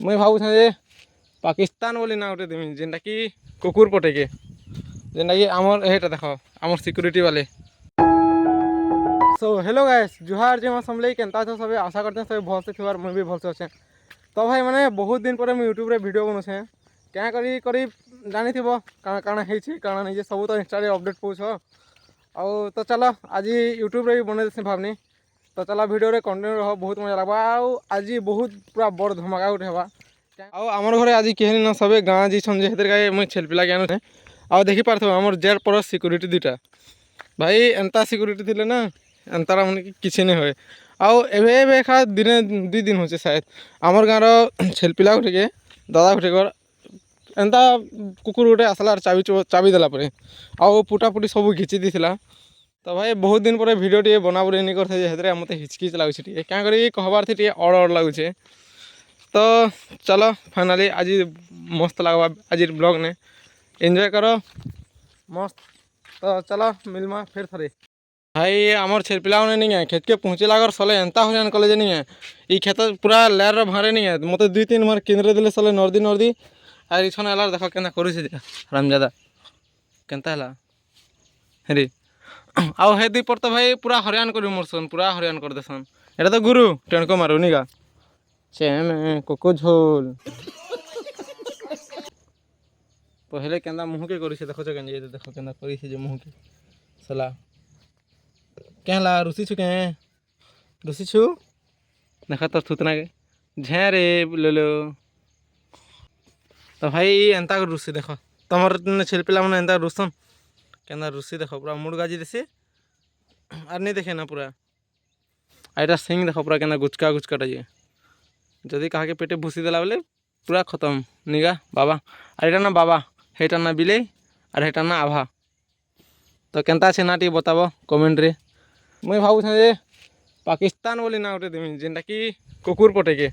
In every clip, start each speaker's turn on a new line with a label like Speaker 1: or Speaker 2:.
Speaker 1: मुई भावुँ जे पाकिस्तान बोली ना गोटे देमी जेनटा कि कुकुर पटेके जेनटा कि आमर एटा देख आमर सिक्यूरीटी वाले। सो हेलो गाइस जुहार जय मां समलेई केनता छ सबे आशा करते सब भल से थिबार मुई भी भल से अच्छे। तो भाई मैंने बहुत दिन पर यूट्यूब रे वीडियो बनाऊे क्या करी जानी थी काଣା है काଣା नहीं सब तो इंस्टा अपडेट पाच आउ तो चलो आज यूट्यूब रे भी बने देसी भावनी। तो चलो वीडियो रे कंटिन्यू रह बहुत मजा लगवा आज बहुत पूरा बड़ धमाका गुटे हवा आमर घरे आज कहे ना सबे गाँ जीछन जे मुझे छेल पिला ज्ञान आउ देखी पार्थ आमर जेल पर सिक्यूरीटी दुटा भाई एंता सिक्यूरीटी थिले ना एंतारा मन किसी नहीं हुए आउ एवं एखा दिने 2 दिन होचे शायद आमर गाँव छेल पिला गुटे के दादा गुटे कर एंता कुकुर गुटे आसला चाबी देला परे आउ पुटापुटी सब घिची दी। तो भाई बहुत दिन पर वीडियो टे बना बुरी नहीं करते मत हिचकिच लगुच क्या कहबार थी अड़ अड़ लगुचे। तो चलो फाइनाली आज मस्त लगवा आज ब्लॉग ने एंजॉय करो मस्त। तो चलो मिलमा फिर थरे भाई आमर छेल पिला नहीं है खेत के पहुँचेला अगर सले एंता हो कले नहीं है ये खेत पूरा लैर भारे नहीं है मत 2-3 मार केंद्र देले सले नर्दी आर इछन एलार देख के रामजादा केनता हेरी आउ हे दी पर तो भाई पूरा हरियाण कर मोरसन पूरा हरियाण कर देसन एटा तो गुरु टेणको मारू निगा चेम कोको झोल पहले केंदा मुँह के करी देखो के देख केंदा करी मुँह के सला क्या रुसी छु के रुसी छु देखा तो थुतना के झे रे लो तो भाई एंता रुसी देख तुम छेल पिला मैंने एंता रुसन केंदा रुसी देख पूरा मुड़ गाजी देसी आर नहीं देखे ना पूरा आईटा सिंह देख पूरा केंदा गुचका गुचकाटा जे जदि कहा के पेटे भूसी देला बोले पूरा खत्म निगा बाबा आर ना बाबा हेटा ना बिले और हेटा ना आभा। तो केनता छे ना टी बताबो कमेंट रे मुई भावुँ जे पाकिस्तान बोली ना गोटे देमी जेनटा कि कुकुर पटेके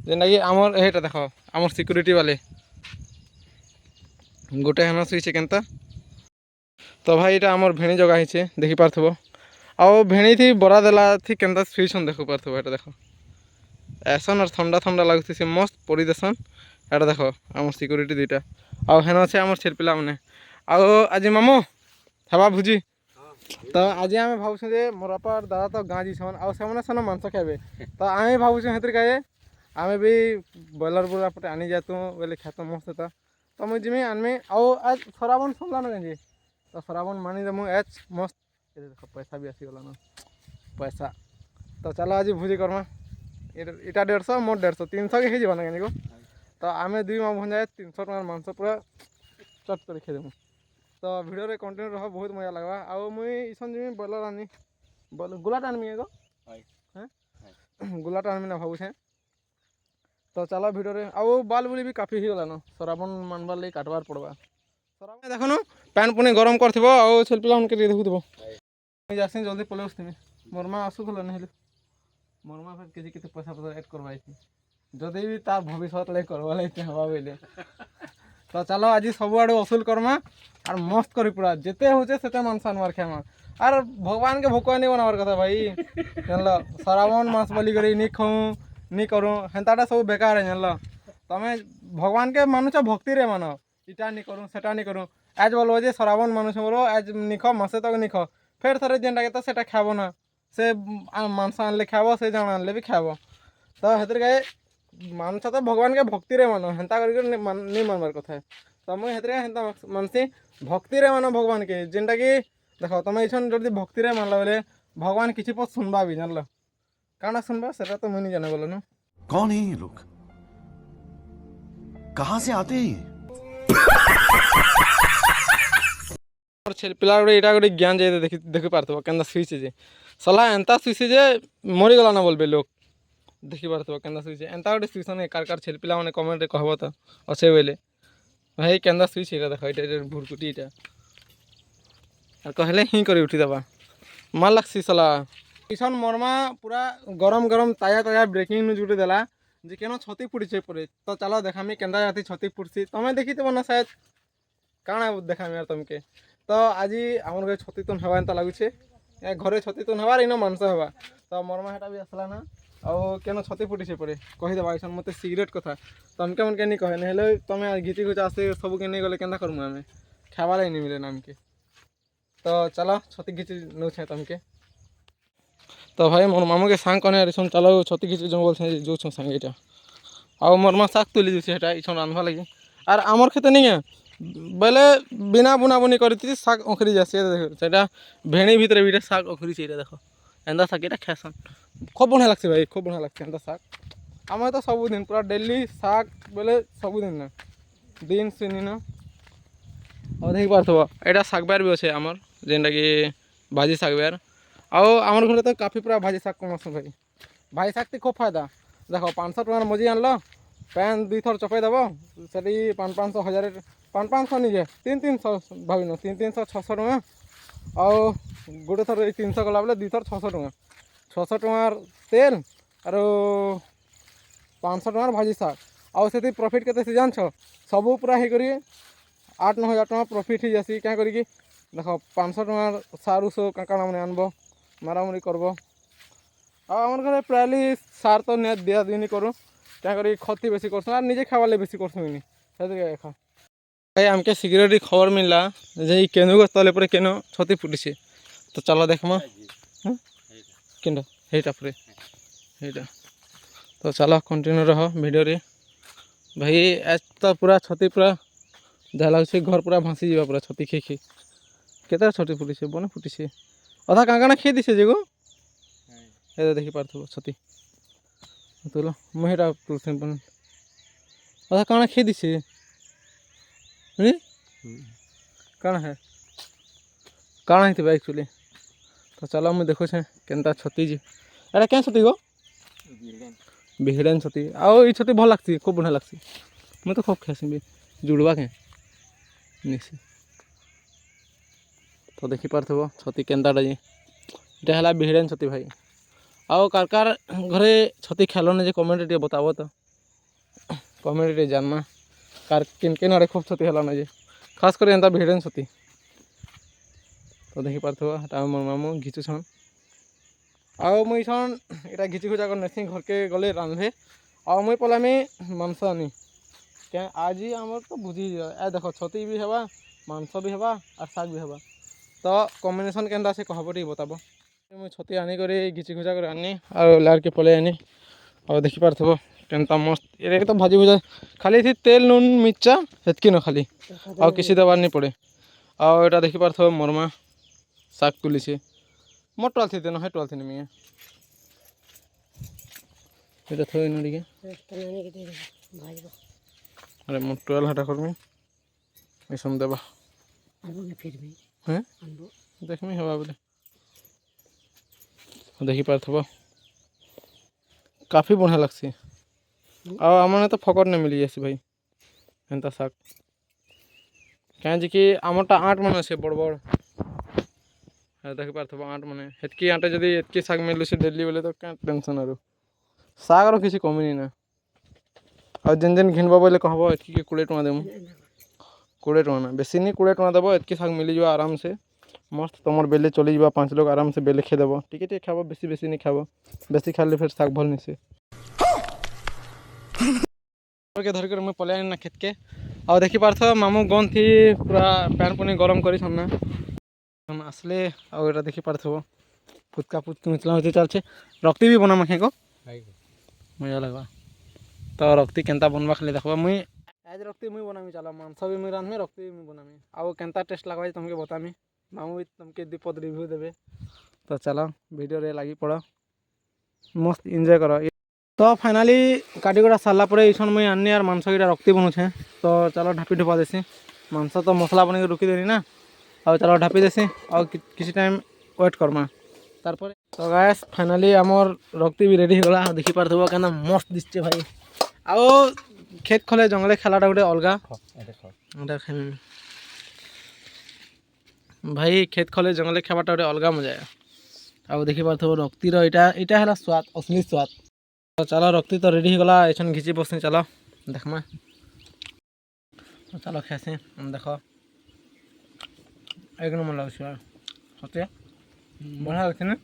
Speaker 1: जेनटा कि आमर एटा देख आमर सिक्यूरीटी वाले गोटे हेन सुईचे केनता। तो भाई ये आमर भेणी जगह है देखी पार्थब आउ भेणी थी बरा देला थी केनता सुईछन देख पार्थब एटा देख ऐसन और ठंडा ठंडा लगुच से मस्त पड़ी देसन एटा देख आम सिक्यूरीटी दुटा आउ हेन अच्छे आम छेल पिला मैंने आउ आज मामू हेबा भुजी। तो आज आम भावुँ जे मोर बापार दादा तो गाँ जीछन आउ से सेन मांस खाइबे तो आम भावुँ हेतिर कहे आम भी ब्रॉयलर बुरा पटे आनी जातु बोले खेत मस्त था तो मुझे जिमी आनमी आउ आज सराबन सुनला ना गंजी तो सराबन मानी दे मुझे एच मस्त देख पैसा भी आसीगला ना पैसा। तो चलो आज भोजी करमा इटा 150 मोर 150 300 के हो ना को तो आम 2 माँ भंजाए 300 टकर मांस पूरा चट कर खेदेमु। तो वीडियो रे कंटिन्यू रह बहुत मजा लगवा आउ मुई इसन जिमी ब्रॉयलर आनी गुलाट आनमी एगो गुलाट आनमी ना भावुछे। तो चलो वीडियो रे आउ बाल बुली भी काफी हो गलान सराबन मानबार लगे काटबार पड़वा सराबन देखो पैन पुनी गरम कर आउ छेल पिला उनके देखुव जासी जल्दी पलि आसमी मोर माँ आसूला नहीं मोर माँ फिर किसी पैसा पतर एड करवाई जदि भी तार भविष्य लगे करवा लगे हवा बोले। तो चलो आज सब आड़ असूल करमा और मस्त करी पूरा जिते होचे सेते मांस आनवार खेमा और भगवान के भोकवा नहीं बनावार कथा भाई जानल सराबन मांस बलि करी नहीं खाऊँ नहीं करूँ हेन्ताटा सब बेकार है जानल तमें भगवान के मानुच भक्ति रे मान इटा नहीं करूँ सेटा नहीं करूँ आज बोलो जे सराबन मानुष बोलो आज निख मसे तक निख फिर थरे जेनटा के तो सेटा खाब ना से मांस आनले खाब से जान आनले भी खाब। तो हेतिर कहे मानुष तो भगवान के भक्ति रे मान हेन्ता कर नहीं मानबार कथा है तो मुझे हेतिर हेन्ता मानसी भक्ति रे मान भगवान के जेनटा कि देख तुम इछन जब भक्ति रे मानला बोले भगवान किसी पद सुनबा भी जानल काना सुनबा सेटा तो मुझे नहीं जाने बोलो न
Speaker 2: कौन है ये लोग कहाँ से आते हैं
Speaker 1: छेल पिला इटा गोटे ज्ञान जाए देखी पार्थब केन्दा सुईचे जे सला एंता सुईचे जे मरीगला ना बोलबे लोग देखी पार्थब केन्दा सुईचे एंता गोटे सुईसन कार छेल पिला मैंने कमेंट कहब तो अच्छे बोले भाई केन्दा सुईचे इटा देख इटा भुरकुटी इटा और कहले ही कर उठी दबा मार लगसी सला इसन मरमा पूरा गरम गरम ताजा ताजा ब्रेकिंग न्यूज गुटे देला जे केन छती फुटी पड़े। तो चलो देखामी केन्दा जाती छती फुटसी तुम्हें देखी ना शायद काଣା देखामी यार तुमके। तो आज आम घर छती तुन हवा एंता लगुचे घरे छती तुन हवार इन मांस हवा तो मरमा हेटा भी आसला ना ଆଉ କେନ ଛତି ଫୁଟିছে ପରେ କହିଦେବା ଏଇସନ୍ ମୋତେ ସିଗରେଟ୍ କଥା ତମକେ ମନକେ ନି କହେ ହେଲେ ତମେ ଘିଚି ଘୁଚା ଆସି ସବୁକେ ନେଇ ଗଲେ କେନ୍ତା କରମୁ ଆମେ ଖାଇବା ଲାଗି ନି ମିଲେ ନା ଆମକେ ତ ଚାଲ ଛତି ଘିଚି ନେଉଛେ ତମକେ ତ ଭାଇ ମୋର୍ ମାମୁକେ ସାଙ୍ଗ କନେ ଆରିସନ୍ ଚାଲ ଛତି ଘିଚି ଯାଉଁ ବୋଲଛେ ଯାଉଛୁଁ ସାଙ୍ଗେ ଏଇଟା ଆଉ ମୋର୍ ମା ଶାଗ ତୁଲି ଦେଉଛେ ହେଟା ଇଛନ୍ ରାନ୍ଧବା ଲାଗି ଆର୍ ଆମର୍ ଖେତେ ନିକେ ବେଲେ ବିନା ବୁନାବୁନି କରିଥିସି ଶାଗ ଅଙ୍କୁରି ଯାସି ସେଟା ଭେଣି ଭିତରେ ବି ଶାଗ ଅଙ୍କୁରିଛି ଏଇଟା ଦେଖ ଏନ୍ତା ଶାଗ ଏଇଟା ଖାଏସନ୍ ଖୁବ୍ ବଢ଼ିଆ ଲାଗ୍ସି ଭାଇ ଖୁବ୍ ବଢ଼ିଆ ଲାଗ୍ସି ଏନ୍ତା ଶାଗ ଆମେ ତ ସବୁଦିନ ପୁରା ଡେଲି ଶାଗ ବେଲେ ସବୁଦିନ ନା ଦିନ ସିନିନ ଆଉ ଦେଖିପାରୁଥିବ ଏଇଟା ଶାଗ ବିହାର ବି ଅଛେ ଆମର୍ ଯେନ୍ଟାକି ଭାଜି ଶାଗ ବିହାର ଆଉ ଆମର ଘରେ ତ କାଫି ପୁରା ଭାଜି ଶାଗ କମାସନ୍ ଭାଇ ଭାଜି ଶାଗତି ଖୁବ୍ ଫାଇଦା ଦେଖ 500 ଟଙ୍କାର ମଜି ଆଣିଲ ପ୍ୟାନ୍ 2 ଥର ଚପେଇ ଦେବ ସେଠି 500 1000 500 ନିଜେ 300 ଭାବିନ 300 600 ଟଙ୍କା ଆଉ ଗୋଟେ ଥର ଏଇ 300 ଗଲା ବେଲେ 2 ଥର 600 ଟଙ୍କା 600 ଟଙ୍କାର ତେଲ ଆରୁ 500 ଟଙ୍କାର ଭାଜି ଶାଗ ଆଉ ସେଠି ପ୍ରଫିଟ୍ କେତେ ସେ ଜାଣିଛ ସବୁ ପୁରା ହେଇକରି 8-9 ହଜାର ଟଙ୍କା ପ୍ରଫିଟ୍ ହେଇଯାସି କାଁ କରିକି ଦେଖ 500 ଟଙ୍କାର ସାର ଉଷ କାଣା ମାନେ ଆଣବ ମାରାମୁରି କରବ ଆଉ ଆମର ଘରେ ପ୍ରାୟଲି ସାର ତ ନିହାତି ଦିଆ ଦିନି କରୁ କାଁ କରି ଖତି ବେଶୀ କରସୁଁ আর ନିଜେ ଖାଇବାର୍ ଲାଗି ବେଶୀ କରସୁଁ ইনি সেদিকে দেখা ভাই আমকে সিগারেট খবর মিললা যে এই কেন্দুগছ তলে পরে কেন ছতি ফুটিছে তো চলো দেখমা হ্যাঁ কেন এইটা পরে এইটা তো চলো কন্টিনিউ রহ ভিডিওরে ভাই আজ তো পুরা ছতি পুরা ଯାହା ଲାଗୁଛି ଘର ପୁରା ଭାସି ଯିବା ପୁରା ଛତି ଖେଇ ଖେଇ କେତେ ଛତି ଫୁଟିছে ବନେ ଫୁଟିছে ଅଧା କାଁ କାଣା ଖେଇ ଦିছে ଯେ ଗୋ ଏ ଦେଖିପାରୁଥିବ ଛତି ତୁଲ ମୁଁ ହେଇଟା ତୁଲସି ବନେ ଅଧା କାଣା ଖେଇ ଦିছে କାଣା ହେ କାଣା ହେଇଥିବ ଆକ୍ଚୁଆଲି ତ ଚାଲ ମୁଁ ଦେଖୁଛେ କେନ୍ତା ଛତି ଯେ ଏଇଟା କେଁ ଛତି ଗୋ ବିହିଡ଼େନ୍ ଛତି ଆଉ ଏଇ ଛତି ଭଲ ଲାଗ୍ସି ଖୁବ୍ ବଢ଼ିଆ ଲାଗ୍ସି ମୁଁ ତ ଖୁବ୍ ଖାଇସି ବି ଜୁଡ଼ବା କେଁ ନିସି ତ ଦେଖିପାରୁଥିବ ଛତି କେନ୍ତାଟା ଯେ ଏଇଟା ହେଲା ବିହିଡ଼େନ୍ ଛତି ଭାଇ ଆଉ କାର କାର ଘରେ ଛତି ଖେଲନେ ଯେ କମେଣ୍ଟରେ ଟିକେ ବତାବ ତ କମେଣ୍ଟରେ ଜାନ୍ମା କାର କେନ୍ କେନ୍ ଆଡ଼େ ଖୁବ୍ ଛତି ହେଲାନ ଯେ ଖାସ୍ କରି ଏନ୍ତା ବିହିଡ଼େନ୍ ଛତି ତ ଦେଖିପାରୁଥିବ ହେଟା ମୋର୍ ମାମୁଁ ଘିଚୁଛନ୍ ଆଉ ମୁଇଁ ଛନ୍ ଏଇଟା ଘିଚି ଘୁଚା କରି ନେସି ଘରକେ ଗଲେ ରାନ୍ଧେ ଆଉ ମୁଇଁ ପଲାମି ମାଂସ ଆନି କେଁ ଆଜି ଆମର ତ ବୁଝି ଏ ଦେଖ ଛତି ବି ହେବା ମାଂସ ବି ହେବା ଆର୍ ଶାଗ ବି ହେବା ତ କମ୍ବିନେସନ୍ କେନ୍ତା ସେ କହବ ଟିକେ ବତାବ ମୁଇଁ ଛତି ଆନିକରି ଘିଚି ଘୁଚା କରି ଆନି ଆଉ ଲାର୍କେ ପଲେଇ ଆନି ଆଉ ଦେଖିପାରୁଥିବ କେନ୍ତା ମସ୍ତ ଏଇଟା ତ ଭାଜି ଭୁଜା ଖାଲି ଏଥି ତେଲ ନୁନ୍ ମିର୍ଚା ହେତ୍କି ନ ଖାଲି ଆଉ କିଛି ଦେବାର୍ ନି ପଡ଼େ ଆଉ ଏଇଟା ଦେଖିପାରୁଥିବ ମୋର୍ ମା ଶାଗ ତୁଲିছে ମୋର୍ ଟୁଆଲ୍ ଥିତେ ନୁହେଁ ଟୁଆଲ୍ ଥିନି ମୁଇଁ এটা থই না দিকে আরে মোর টুয়েল হাটা করমি এসম দেবা হ্যাঁ দেখমি হবা বলে দেখি পারথব কাফি বঢ়িয়া লাগছি ଆଉ ଆମମାନେ ତ ଫକଟ ନେ ମିଲି ଯାସି ଭାଇ ଏନ୍ତା ଶାଗ କାଁ କି ଆମରଟା ଆଣ୍ଟ ମାନେ ଅଛେ ବଡ଼ ବଡ଼ ଦେଖିପାରୁଥିବ ଆଣ୍ଟ ମାନେ ହେତ୍କି ଆଣ୍ଟେ ଯଦି ଏତ୍କି ଶାଗ ମିଲୁଛି ଡେଲି ବୋଲେ ତ କାଁ ଟେନସନ୍ ଆରୁ ଶାଗର କିଛି କମିନି ନା ଆଉ ଯେନ୍ ଯେନ୍ ଘିନ୍ବ ବୋଇଲେ କହବ ଏତ୍କି 20 ଟଙ୍କା ଦେମୁ 20 ଟଙ୍କା ନା ବେଶୀ ନି 20 ଟଙ୍କା ଦେବ ଏତ୍କି ଶାଗ ମିଲିଯିବ ଆରାମସେ ମସ୍ତ ତମର ବେଲେ ଚଲିଯିବା 5 ଲୋକ ଆରାମସେ ବେଲେ ଖେଦେବ ଟିକେ ଟିକେ ଖାଇବ ବେଶୀ ବେଶୀ ନି ଖାଇବ ବେଶୀ ଖାଇଲେ ଫେର୍ ଶାଗ ଭଲ ନିସେ ଧରିକରି ମୁଇଁ ପଲେଇ ଆନି ନା କ୍ଷେତକେ ଆଉ ଦେଖିପାରୁଥିବ ମାମୁଁ ଗନ୍ଥି ପୁରା ପ୍ୟାନ୍ ପୁନି ଗରମ କରିଛନ୍ ନା আসলে ଆଉ ଏଇଟା ଦେଖିପାରୁଥିବ ফুচকা ফুচকি ମିଥଲା ମିଥି ଚାଲିଛେ ରକ୍ତି ବି ବନାମା ଖେକ ମଜା ଲାଗ୍ବା ତ ରକ୍ତି କେନ୍ତା ବନବା ଖାଲି ଦେଖବା ମୁଇଁ ଆଜ ରକ୍ତି ମୁଇଁ ବନାମି ଚାଲ ମାଂସ ବି ମୁଇଁ ରାନ୍ଧମି ରକ୍ତି ବି ମୁଇଁ ବନାମି ଆଉ କେନ୍ତା ଟେଷ୍ଟ ଲାଗ୍ବା ଯେ ତମକେ ବତାମି ମାମୁଁ ବି ତମକେ 2 ପଦ ରିଭ୍ୟୁ ଦେବେ ତ ଚାଲ ଭିଡ଼ିଓରେ ଲାଗି ପଡ଼ ମସ୍ତ ଏନ୍ଜୟ କର ତ ଫାଇନାଲି କାଟିଗୁଡ଼ା ସାରିଲା ପରେ ଏଇସନ୍ ମୁଇଁ ଆନି ଆର୍ ମାଂସ ଏଇଟା ରକ୍ତି ବନୁଛେ ତ ଚାଲ ଢାପି ଢୁପା ଦେସି ମାଂସ ତ ମସଲା ବନେଇକି ରୁଖିଦେଲି ନା ଆଉ ଚାଲ ଢାପି ଦେସି ଆଉ କିଛି ଟାଇମ୍ ୱେଟ୍ କର୍ମା ତାରପରେ ତ ଗାଏସ୍ ଫାଇନାଲି ଆମର୍ ରକ୍ତି ବି ରେଡ଼ି ହେଇଗଲା ଦେଖିପାରୁଥିବ କେନ୍ତା ମସ୍ତ ଦିଶଛେ ଭାଇ ଆଉ କ୍ଷେତ ଖଲେ ଜଙ୍ଗଲେ ଖେଲାଟା ଗୋଟେ ଅଲଗା ଏଇଟା ଖାଇମି ଭାଇ କ୍ଷେତ ଖଲେ ଜଙ୍ଗଲେ ଖାଇବାଟା ଗୋଟେ ଅଲଗା ମଜା ଆଉ ଦେଖିପାରୁଥିବ ରକ୍ତିର ଏଇଟା ହେଲା ସ୍ୱାଦ ଅସଲି ସ୍ୱାଦ ତ ଚାଲ ରକ୍ତି ତ ରେଡ଼ି ହେଇଗଲା ଏଛନ୍ ଘିଚି ବସନି ଚାଲ ଦେଖ୍ମା ଚାଲ ଖାଇସି ଦେଖ ଏକ ନମ୍ବର ଲାଗୁଛି ସତେ ବଢ଼ିଆ ଲାଗୁଛି ନା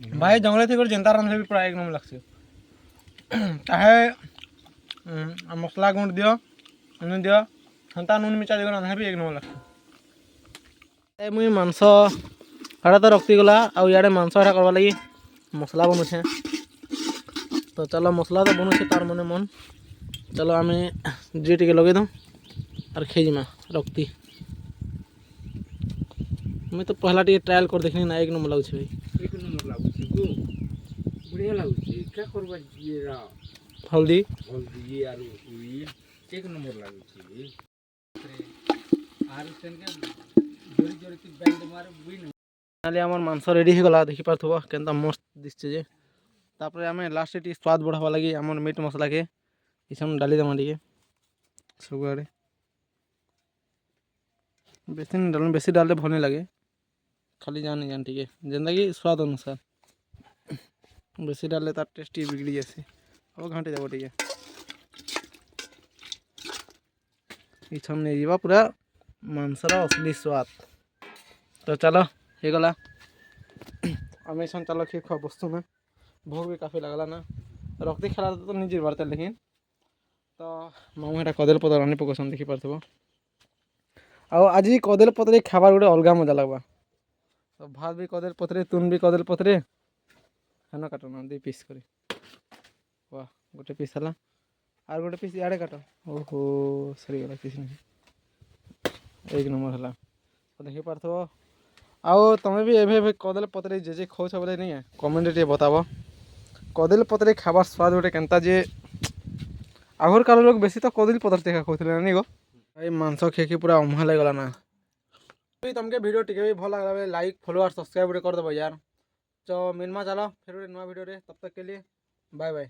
Speaker 1: भाई जंगल थी जनता रांधले भी पूरा एक नंबर लगছে चाहे मसला गुंड दियो नुन दियो हंता नुन मिचा दियो रांधले भी एक नंबर लगছে ए मुई मांस हाड़ा तो रखती गला आ इे मांस हाड़ा करवा लगी मसला बनुछे तो चलो मसला तो बनुछे तार मने मन चलो आम जी टी लगे दूँ और खेजिमा रखती मुई तो पहला टी ट्रायल कर देखनी ना एक नंबर लगुच भाई
Speaker 3: एक नंबर लाଗୁଛି गो बढ़िया लाଗୁଛି क्या करबा जीरा
Speaker 1: हल्दी
Speaker 3: हल्दी आरु ये एक नंबर लाଗୁଛି आरु सेनके जोरी जोरी ती बैंड मार बुई न
Speaker 1: नाले आमर मांस रेडी हो गला देखि पारथबो केनता मस्त दिसছে जे तापरे आमे लास्ट टी स्वाद बढ़ावा लगी आमर मीट मसला के इछम डाली दमा टिके सुगारे बेसी डालले भल नहीं लगे खाली जान जान टिके जेंदा कि स्वाद अनुसार बेसी डालले तार टेस्ट बिगड़ी जासी अब घाटे जाबो टिके इछम नहीं जीवा पूरा मांसर असली स्वाद तो चलो हे गला आम चलो खी खा बस्तु ना भोग भी काफ़ी लगला ना रक्ति खेला तो नहीं जीवार लेकिन तो मामू एटा कदेल पतर आनी पकसन देखी पारथबो आज कदेल पतरे खाबार गोटे अलग मजा लगवा तो भात भी कदेल पतरे तुन भी कदेल पतरे हेन काट ना दी पीस कर वाह गोटे पीस है आर गोटे पीस इे काट ओहो सरीगला किसी नहीं एक नंबर है तो देखी पारथबो आओ तुम्हें भी एभे कदेल पतरे जे खाओ बोले नहीं है कमेंट टे बताब कदेल पतरे खाबार स्वाद गोटे केनता जे आगर काल लोग बेसी तो कदेल पतर देखा खाऊले नहीं गो भाई मांस खेकी पूरा अम्हा लगला ना तुमके वीडियो टिके भी भल लगा लाइक फॉलो और सब्सक्राइब कर दबो यार तो मिलमा चलो फिर नुआ वीडियो रे तब तक के लिए बाय बाय।